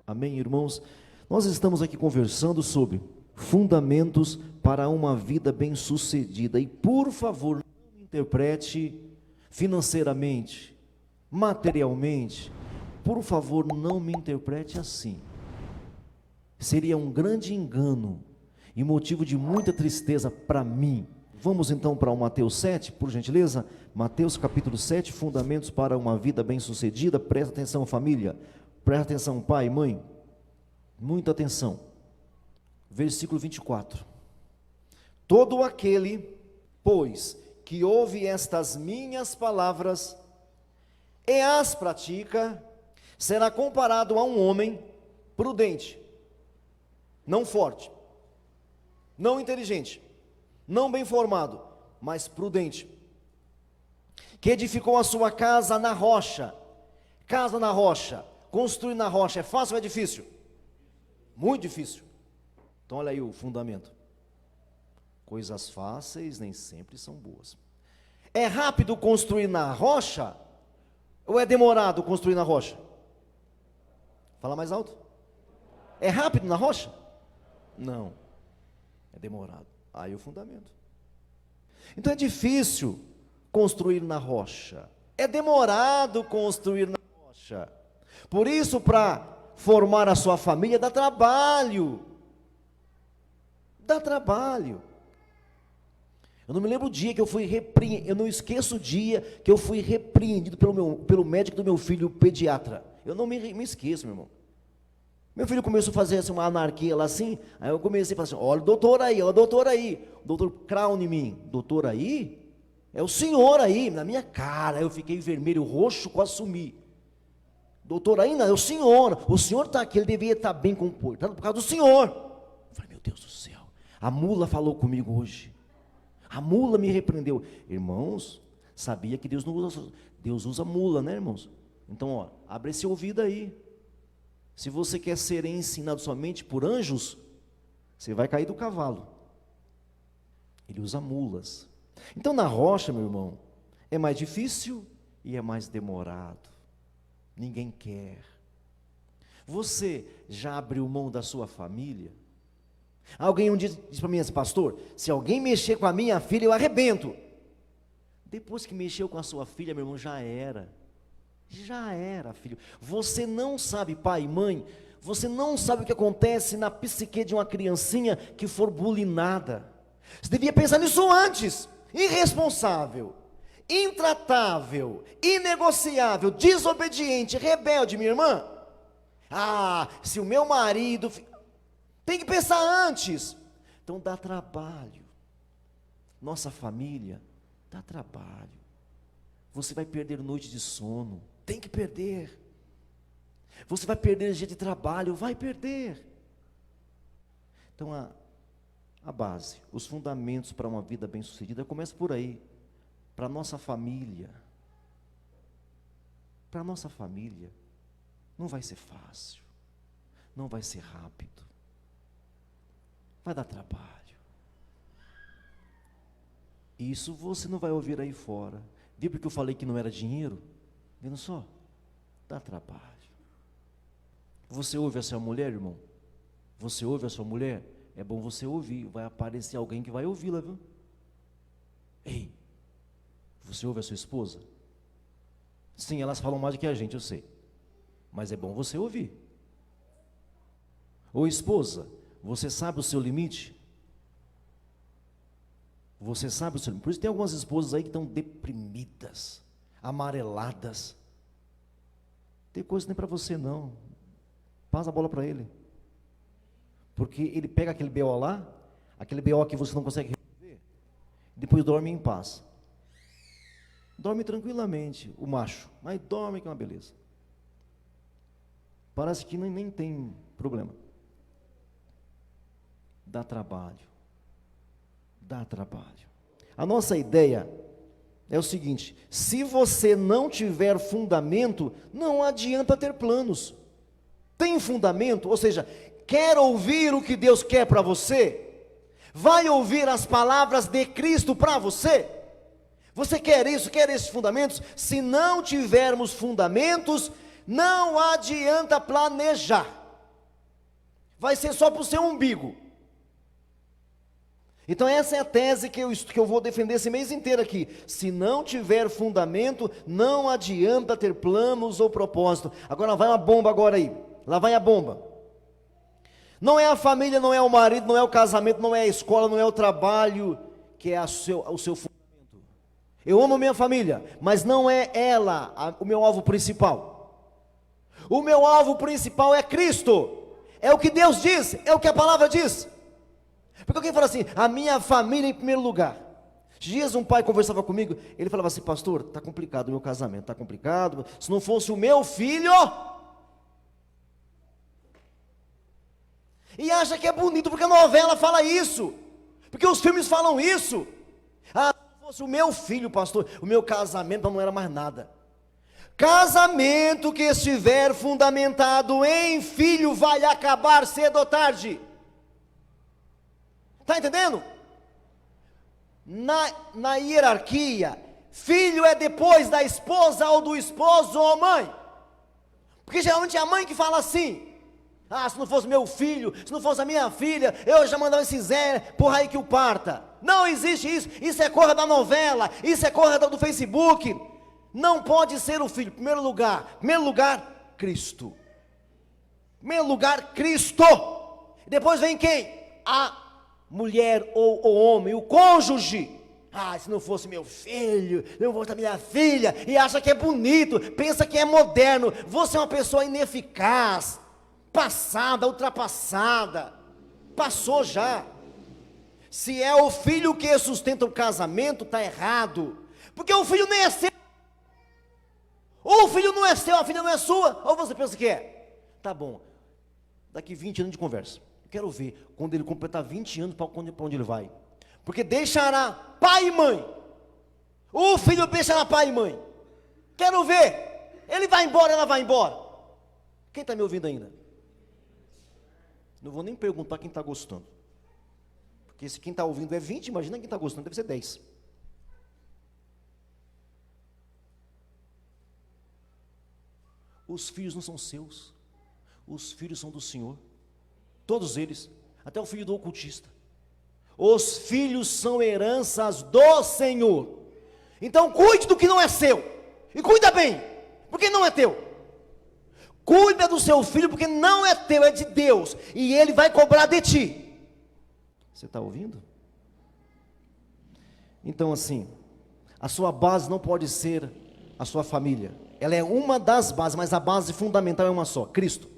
Amém, irmãos? Nós estamos aqui conversando sobre fundamentos para uma vida bem-sucedida. E, por favor, não interprete financeiramente, materialmente. Por favor, não me interprete assim. Seria um grande engano e motivo de muita tristeza para mim. Vamos então para o Mateus 7, por gentileza. Mateus capítulo 7, fundamentos para uma vida bem-sucedida. Presta atenção, família. Presta atenção, pai e mãe. Muita atenção. Versículo 24. Todo aquele, pois, que ouve estas minhas palavras e as pratica, será comparado a um homem prudente, não forte, não inteligente, não bem formado, mas prudente, que edificou a sua casa na rocha. Casa na rocha, construir na rocha é fácil ou é difícil? Muito difícil. Então olha aí o fundamento. Coisas fáceis nem sempre são boas. É rápido construir na rocha ou é demorado construir na rocha? Fala mais alto. É rápido na rocha? Não, é demorado. Aí o fundamento. Então é difícil construir na rocha. É demorado construir na rocha. Por isso, para formar a sua família dá trabalho. Dá trabalho. Eu não me lembro o dia que eu fui repreendido. Eu não esqueço o dia que eu fui repreendido pelo médico do meu filho, o pediatra. Eu não me esqueço, meu irmão. Meu filho começou a fazer assim, uma anarquia lá assim. Aí eu comecei a falar assim: olha o doutor aí, olha o doutor aí. O doutor crau em mim. Doutor aí? É o senhor aí, na minha cara. Eu fiquei vermelho, roxo, quase sumi. Doutor aí, não, é o senhor está aqui, ele deveria estar bem comportado por causa do senhor. Eu falei: meu Deus do céu, a mula falou comigo hoje. A mula me repreendeu. Irmãos, sabia que Deus não usa, Deus usa mula, né, irmãos? Então, ó, abre esse ouvido aí. Se você quer ser ensinado somente por anjos, você vai cair do cavalo. Ele usa mulas. Então, na rocha, meu irmão, é mais difícil e é mais demorado. Ninguém quer. Você já abriu mão da sua família? Alguém um dia disse para mim assim: pastor, se alguém mexer com a minha filha, eu arrebento. Depois que mexeu com a sua filha, meu irmão, já era. Já era, filho. Você não sabe, pai e mãe, você não sabe o que acontece na psique de uma criancinha que for bulinada. Você devia pensar nisso antes. Irresponsável, intratável, inegociável, desobediente, rebelde, minha irmã. Ah, se o meu marido... Tem que pensar antes. Então dá trabalho. Nossa família dá trabalho. Você vai perder noite de sono. Tem que perder. Você vai perder dia de trabalho. Vai perder. Então a base, os fundamentos para uma vida bem-sucedida começa por aí. Para a nossa família. Para a nossa família. Não vai ser fácil. Não vai ser rápido. Vai dar trabalho. Isso você não vai ouvir aí fora. Viu porque eu falei que não era dinheiro? Vendo só? Dá trabalho. Você ouve a sua mulher, irmão? Você ouve a sua mulher? É bom você ouvir. Vai aparecer alguém que vai ouvi-la, viu? Ei, você ouve a sua esposa? Sim, elas falam mais do que a gente, eu sei. Mas é bom você ouvir. Ô esposa, você sabe o seu limite? Você sabe o seu limite. Por isso tem algumas esposas aí que estão deprimidas, amareladas. Tem coisa que nem para você não. Passa a bola para ele. Porque ele pega aquele BO lá, aquele BO que você não consegue resolver, depois dorme em paz. Dorme tranquilamente, o macho, mas dorme que é uma beleza. Parece que nem tem problema. Dá trabalho. Dá trabalho. A nossa ideia é o seguinte: se você não tiver fundamento, não adianta ter planos. Tem fundamento, ou seja, quer ouvir o que Deus quer para você? Vai ouvir as palavras de Cristo para você? Você quer isso, quer esses fundamentos? Se não tivermos fundamentos, não adianta planejar. vai ser só para o seu umbigo. Então essa é a tese que eu vou defender esse mês inteiro aqui. Se não tiver fundamento, não adianta ter planos ou propósito. Agora vai uma bomba agora aí, lá vai a bomba. Não é a família, não é o marido, não é o casamento, não é a escola, não é o trabalho que é o seu fundamento. Eu amo minha família, mas não é ela o meu alvo principal. O meu alvo principal é Cristo. É o que Deus diz, é o que a palavra diz. Porque alguém fala assim, a minha família em primeiro lugar. Esses dias um pai conversava comigo, ele falava assim, pastor, está complicado o meu casamento, está complicado, se não fosse o meu filho... E acha que é bonito, porque a novela fala isso, porque os filmes falam isso. Ah, se não fosse o meu filho, pastor, o meu casamento não era mais nada. Casamento que estiver fundamentado em filho vai acabar cedo ou tarde. Está entendendo? Na hierarquia, filho é depois da esposa ou do esposo ou mãe. Porque geralmente é a mãe que fala assim. Ah, se não fosse meu filho, se não fosse a minha filha, eu já mandava esse Zé, porra aí que o parta. Não existe isso, isso é coisa da novela, isso é coisa do Facebook. Não pode ser o filho, primeiro lugar, Cristo. Primeiro lugar, Cristo. Depois vem quem? A mulher ou o homem, o cônjuge. Ah, se não fosse meu filho, não fosse a minha filha, e acha que é bonito, pensa que é moderno, você é uma pessoa ineficaz, passada, ultrapassada, passou já. Se é o filho que sustenta o casamento, está errado, porque o filho nem é seu, ou o filho não é seu, a filha não é sua, ou você pensa que é? Tá bom, daqui 20 anos de conversa, eu quero ver, quando ele completar 20 anos, para onde ele vai, porque deixará pai e mãe, o filho deixará pai e mãe, quero ver, ele vai embora, ela vai embora, quem está me ouvindo ainda? Não vou nem perguntar quem está gostando, porque se quem está ouvindo é 20, imagina quem está gostando, deve ser 10. Os filhos não são seus, os filhos são do Senhor, todos eles, até o filho do ocultista. Os filhos são heranças do Senhor. Então cuide do que não é seu, e cuida bem, porque não é teu. Cuida do seu filho, porque não é teu, é de Deus, e Ele vai cobrar de ti. Você está ouvindo? Então assim, a sua base não pode ser a sua família, ela é uma das bases, mas a base fundamental é uma só, Cristo.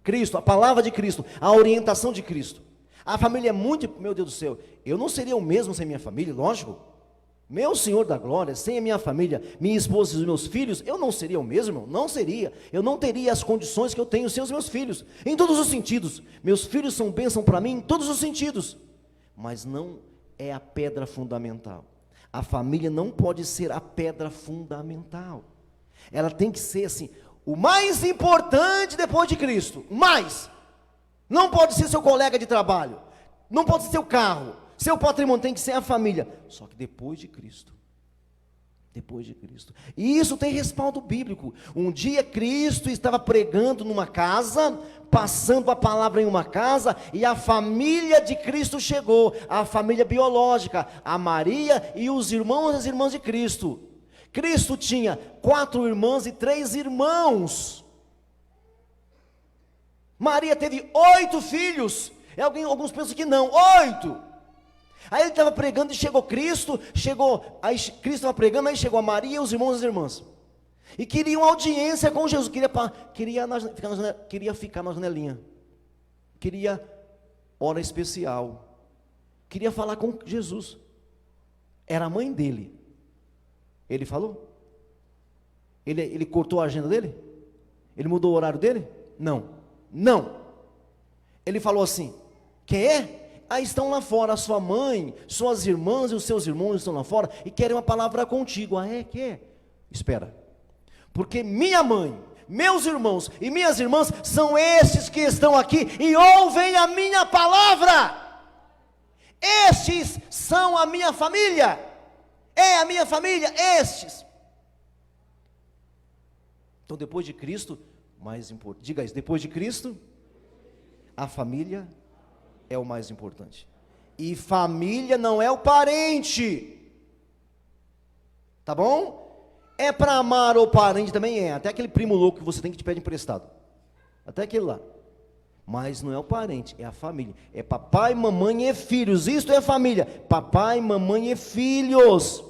Cristo, a palavra de Cristo, a orientação de Cristo. A família é muito, meu Deus do céu, eu não seria o mesmo sem minha família, lógico. Meu Senhor da glória, sem a minha família, minha esposa e os meus filhos, eu não seria o mesmo, irmão, não seria. Eu não teria as condições que eu tenho sem os meus filhos, em todos os sentidos. Meus filhos são bênção para mim em todos os sentidos, mas não é a pedra fundamental. A família não pode ser a pedra fundamental. Ela tem que ser assim, o mais importante depois de Cristo, o mais. Não pode ser seu colega de trabalho, não pode ser seu carro, seu patrimônio, tem que ser a família, só que depois de Cristo. Depois de Cristo. E isso tem respaldo bíblico. Um dia Cristo estava pregando numa casa, passando a palavra em uma casa, e a família de Cristo chegou, a família biológica, a Maria e os irmãos e as irmãs de Cristo. Cristo tinha 4 irmãs e 3 irmãos. Maria teve 8 filhos. Alguns pensam que não, 8. Aí ele estava pregando e chegou Cristo, aí Cristo estava pregando, aí chegou a Maria e os irmãos e as irmãs. E queriam audiência com Jesus, queria ficar na janelinha, queria hora especial, queria falar com Jesus. Era a mãe dele. Ele falou? Ele cortou a agenda dele? Ele mudou o horário dele? Não. Ele falou assim, quem é? Aí estão lá fora, a sua mãe, suas irmãs e os seus irmãos estão lá fora e querem uma palavra contigo. Ah, é? Quer? Espera, porque minha mãe, meus irmãos e minhas irmãs são estes que estão aqui e ouvem a minha palavra. Estes são a minha família, é a minha família, estes. Então depois de Cristo, mais importante, diga isso, depois de Cristo, a família é o mais importante. E família não é o parente. Tá bom? É para amar o parente também é. Até aquele primo louco que você tem que te pede emprestado. Até aquele lá. Mas não é o parente, é a família. É papai, mamãe e filhos. Isto é família. Papai, mamãe e filhos.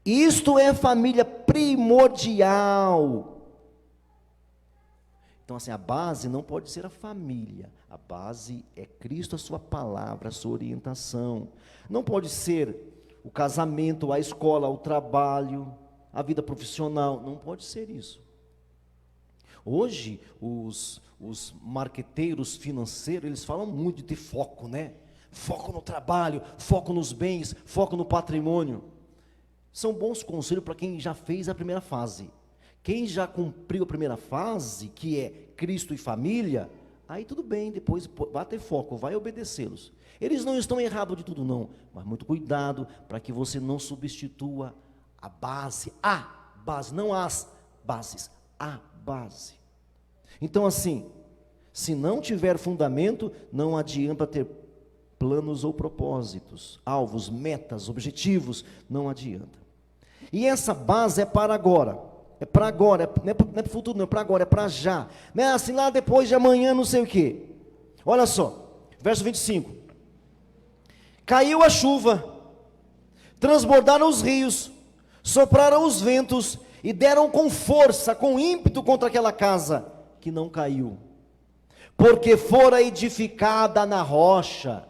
Isto é família primordial. Então assim, a base não pode ser a família. A base é Cristo, a sua palavra, a sua orientação. Não pode ser o casamento, a escola, o trabalho, a vida profissional. Não pode ser isso. Hoje, os marqueteiros financeiros, eles falam muito de ter foco, né? Foco no trabalho, foco nos bens, foco no patrimônio. São bons conselhos para quem já fez a primeira fase. Quem já cumpriu a primeira fase, que é Cristo e família, aí tudo bem, depois vai ter foco, vai obedecê-los. Eles não estão errados de tudo não, mas muito cuidado para que você não substitua a base, não as bases, a base. Então assim, se não tiver fundamento, não adianta ter planos ou propósitos, alvos, metas, objetivos, não adianta. E essa base é para agora, não é para o futuro, não é para agora, é para já. Não é assim lá depois de amanhã, não sei o quê. Olha só, verso 25. Caiu a chuva, transbordaram os rios, sopraram os ventos e deram com força, com ímpeto contra aquela casa, que não caiu, porque fora edificada na rocha.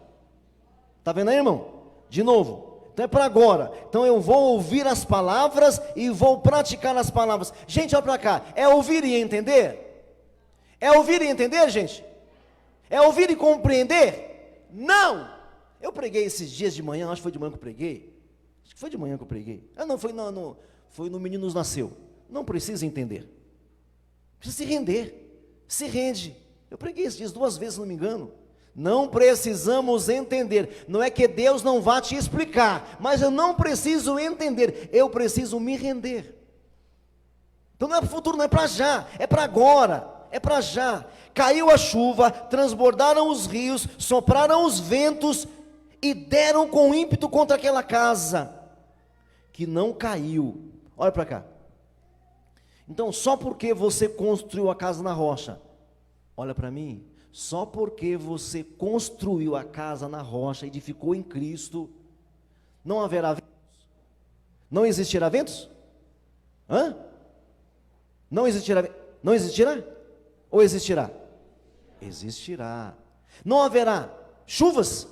Está vendo aí, irmão? De novo. Então é para agora. Então eu vou ouvir as palavras e vou praticar as palavras. Gente, olha para cá. É ouvir e entender? É ouvir e entender, gente? É ouvir e compreender? Não! Eu preguei esses dias de manhã, acho que foi de manhã que eu preguei. Acho que foi de manhã que eu preguei. Foi no Menino Nos Nasceu. Não precisa entender. Precisa se render. Se rende. Eu preguei esses dias 2 vezes, se não me engano. Não precisamos entender. Não é que Deus não vá te explicar, mas eu não preciso entender. Eu preciso me render. Então não é para o futuro, não é para já. É para agora. É para já. Caiu a chuva, transbordaram os rios, sopraram os ventos e deram com ímpeto contra aquela casa, que não caiu. Olha para cá. Então, só porque você construiu a casa na rocha, olha para mim, só porque você construiu a casa na rocha, edificou em Cristo, não haverá ventos? Não existirá ventos? Hã? Não existirá? Não existirá? Ou existirá? Existirá. Não haverá chuvas?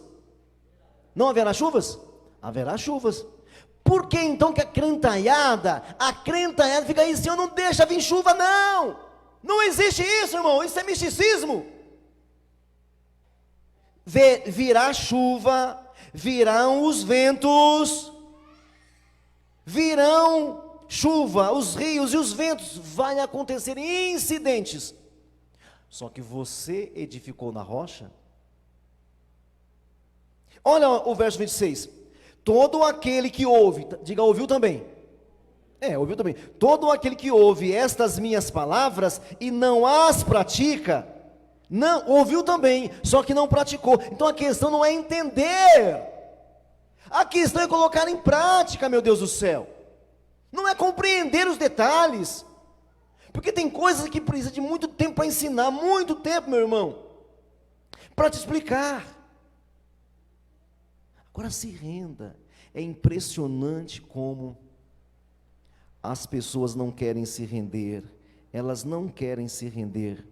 Não haverá chuvas? Haverá chuvas. Por que então que a crentalhada fica aí, Senhor, não deixa vir chuva? Não! Não existe isso, irmão, isso é misticismo. Virá chuva, virão os ventos, virão chuva, os rios e os ventos, vai acontecer incidentes. Só que você edificou na rocha. Olha o verso 26. Todo aquele que ouve, diga, ouviu também. Ouviu também. Todo aquele que ouve estas minhas palavras e não as pratica, não, ouviu também, só que não praticou. Então a questão não é entender, a questão é colocar em prática, meu Deus do céu. Não é compreender os detalhes, porque tem coisas que precisa de muito tempo para ensinar, muito tempo, meu irmão, para te explicar. Agora se renda. É impressionante como as pessoas não querem se render, elas não querem se render.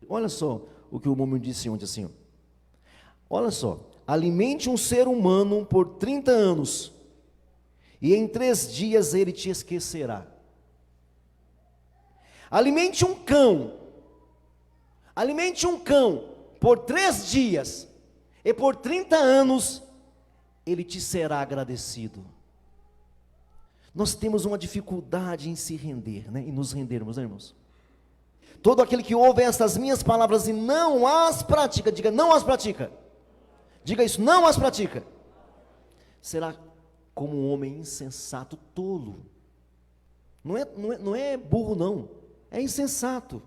Olha só o que o Múmio disse ontem assim, ó. Olha só, alimente um ser humano por 30 anos, e em 3 dias ele te esquecerá. Alimente um cão por 3 dias, e por 30 anos ele te será agradecido. Nós temos uma dificuldade em se render, né? Em nos rendermos, né, irmãos? Todo aquele que ouve estas minhas palavras e não as pratica, diga, não as pratica. Diga isso, não as pratica. Será como um homem insensato, tolo. Não é burro não, é insensato.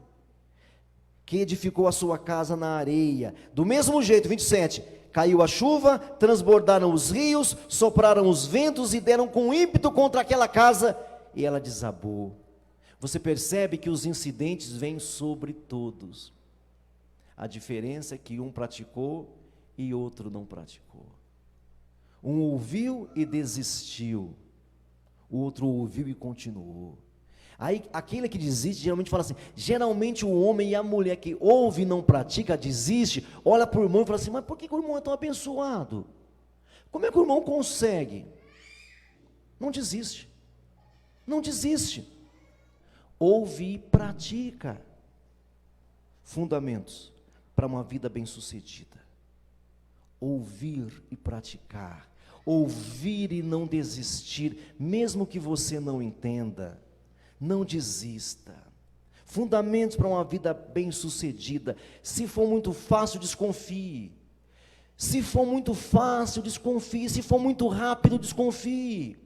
que edificou a sua casa na areia. Do mesmo jeito, 27, caiu a chuva, transbordaram os rios, sopraram os ventos e deram com ímpeto contra aquela casa, e ela desabou. Você percebe que os incidentes vêm sobre todos. A diferença é que um praticou e outro não praticou. Um ouviu e desistiu, o outro ouviu e continuou. Aí aquele que desiste geralmente fala assim, geralmente o homem e a mulher que ouve e não pratica, desiste, olha para o irmão e fala assim, mas por que o irmão é tão abençoado? Como é que o irmão consegue? Não desiste, não desiste. Ouve e pratica. Fundamentos para uma vida bem-sucedida. Ouvir e praticar. Ouvir e não desistir, mesmo que você não entenda. Não desista. Fundamentos para uma vida bem-sucedida. Se for muito fácil, desconfie. Se for muito fácil, desconfie. Se for muito rápido, desconfie.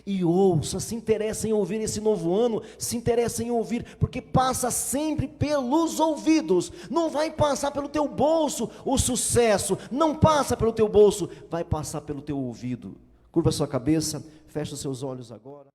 E ouça, se interessa em ouvir esse novo ano, se interessa em ouvir, porque passa sempre pelos ouvidos, não vai passar pelo teu bolso o sucesso, não passa pelo teu bolso, vai passar pelo teu ouvido. Curva a sua cabeça, fecha os seus olhos agora.